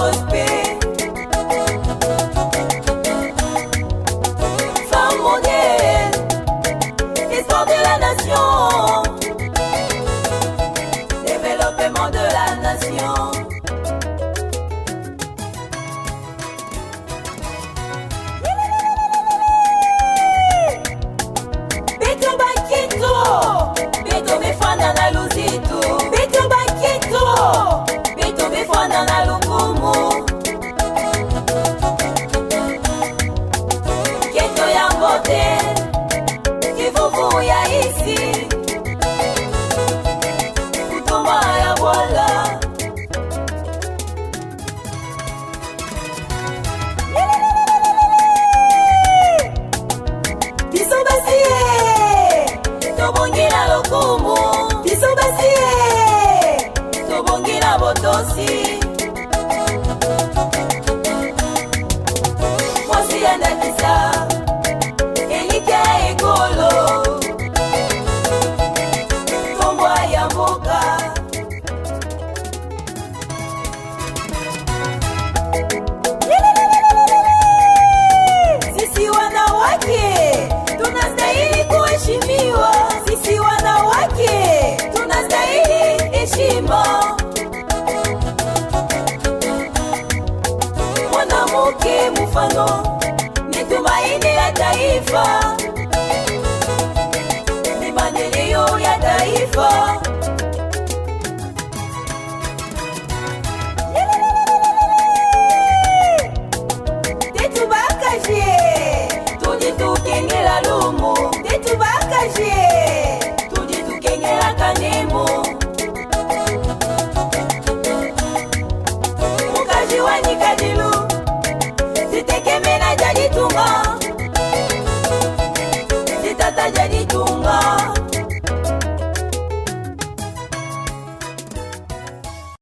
respect. Femme modèle, histoire de la nation, développement de la nation. Beto Bakito, Beto befana na Luzitu. Beto Bakito, Beto befana na Lukumu. Keto ya Mbote, Kivuvu ya Isi, Kutuma ya Bwala. Biso basie, tobongila Lokumu. Biso basie, tobongila Botosi. Mwasi ya Ndakisa, Elike Ekolo, Tombwa ya Mboka. Sisi wanawake tunastahili kuheshimiwa. Sisi wanawake tunastahili heshima. Mwanamke mfano ni tumaini la taifa, ni maendeleo ya taifa. Tetubakaje, tujitukengela Lumu. Tetubakaje, tujitukengela Kanemu. Mukaji wa Nyikadilu, Zitekeme na Jalitunga.